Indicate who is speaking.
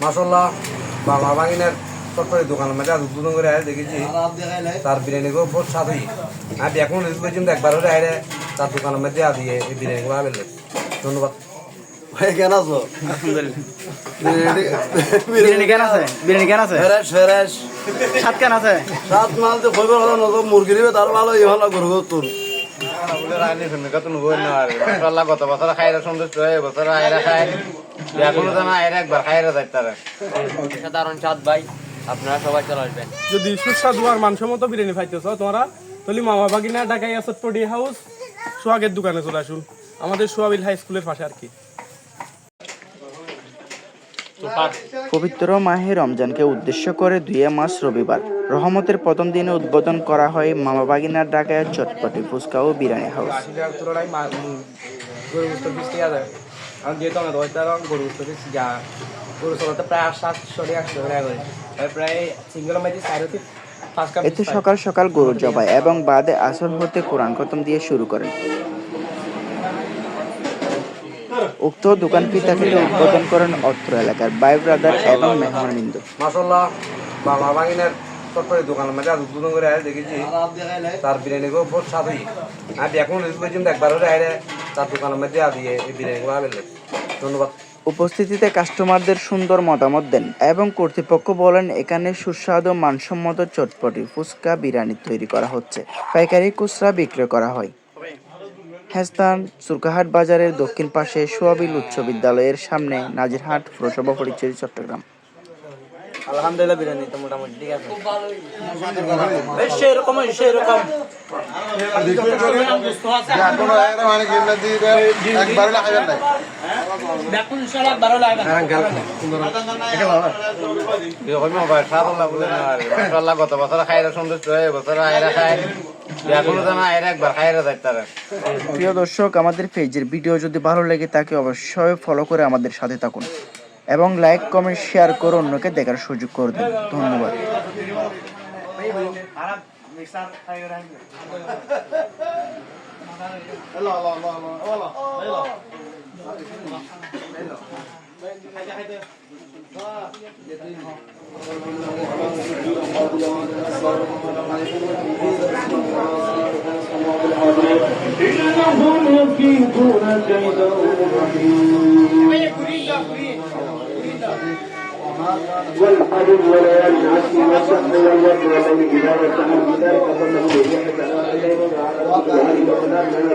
Speaker 1: মাশাআল্লাহ বাংলা বাঙিনের চটপটি দোকানের মধ্যে উদ্বোধন করে দেখেছি তার বিরিয়ানি গুলো বহুত স্বাদ হই আমি এখন বুঝলাম একবার হলে আইরে তার দোকানের মধ্যে দিয়ে এই বিরিয়ানি গুলো আবেলে ধন্যবাদ
Speaker 2: ভাই কেন আছো?
Speaker 3: বিরিয়ানি কেন আছে? বিরিয়ানি কেন আছে?
Speaker 2: ফ্রেশ ফ্রেশ
Speaker 3: স্বাদ কেন আছে?
Speaker 2: সাত মাল তো খবর হলো না মুরগি দিবে তার ভালো এই ভালো গরু তোর
Speaker 1: গত বছর খাইরা সন্তুষ্ট হয়ে বছর আইরা খায় এখনো জানা আইরা একবার খাইরা যায় তারা
Speaker 4: সাধারণ চাঁদ ভাই আপনারা সবাই চলে আসবেন।
Speaker 5: যদি সুস্বাদু আর মানসম্মত বিরিয়ানি খাইতেছ তোমরা তাহলে মামা বাগিনা ঢাকায় চটপটি হাউস সোহাগের দোকানে চলে আসুন, আমাদের সোহাবিল হাই স্কুলের পাশে আর কি।
Speaker 3: পবিত্র মাহে রমজানকে উদ্দেশ্য করে 2 মার্চ রবিবার রহমতের প্রথম দিনে উদ্বোধন করা হয় মামা বাগিনার ঢাকায় চটপটি ফুচকা ও বিরিয়ানি হাউস।
Speaker 1: যেহেতু আমরা গরু গরু চলাতে প্রায় 700-800 টাকা করে প্রায় সিঙ্গেল মাইজি সাইডতে
Speaker 3: এতে সকাল সকাল গরু জবাই এবং বাদে আসর হতে কোরআন খতম দিয়ে শুরু করেন। উক্ত দোকান পিতাকে উদ্বোধন করেন অত্র এলাকার ভাই ব্রাদার এবং মেহমানবৃন্দ।
Speaker 1: মাশাআল্লাহ বাংলা বাঙিনের চটপটি দোকানের মধ্যে উদ্বোধন করে দেখেছি তার বিরিয়ানি গুলো বহুত স্বাদ হই আমি এখন বুঝলাম একবার হলে আইরে তার দোকানের মধ্যে দিয়ে এই বিরিয়ানি গুলো আবেলে ধন্যবাদ।
Speaker 3: উপস্থিতিতে কাস্টমারদের সুন্দর মতামত দেন এবং কর্তৃপক্ষ বলেন এখানে সুস্বাদু মানসম্মত চটপটি ফুচকা বিরিয়ানি তৈরি করা হচ্ছে, পাইকারি খুচরা বিক্রয় করা হয়। স্থান সুরকাহাট বাজারের দক্ষিণ পাশে সোহাবিল উচ্চ বিদ্যালয়ের সামনে, নাজিরহাট পৌরসভা ফটিকছড়ি, চট্টগ্রাম।
Speaker 4: আলহামদুলিল্লাহ বিরিয়ানি তো মোটামুটি ঠিক আছে।
Speaker 1: গত বছর খাইরা সন্তুষ্ট হয়ে বছর আইরা খায় এখনো জানা আইরা একবার খাইরা যায় তারা।
Speaker 3: প্রিয় দর্শক, আমাদের পেজের ভিডিও যদি ভালো লাগে তাকে অবশ্যই ফলো করে আমাদের সাথে থাকুন এবং লাইক কমেন্ট শেয়ার করে অন্যকে দেখার সুযোগ করে দিন। ধন্যবাদ।
Speaker 6: والقدر وليالي العشر والشهر والوتر والليل إذا وسع ذلك فإنه يحب على الليل وعلى